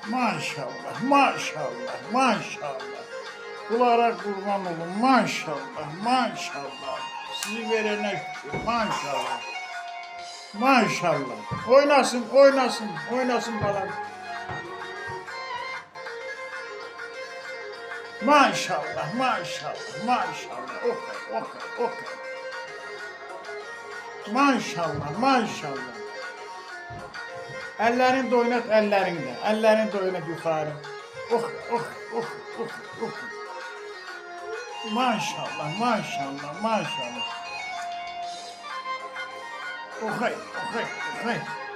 Maşallah, maşallah, maşallah. Bunlara kurban olun, maşallah, maşallah. Sizi verene şükür, maşallah. Maşallah. Oynasın, oynasın, oynasın balam. Maşallah, maşallah, maşallah. Okay, okay, okay. Maşallah, maşallah. Ellerini de oynat, ellerini de. Ellerini de oynat yukarı. Oh, oh, oh, oh, oh. Maşallah, maşallah, maşallah. Okay, okay, okay.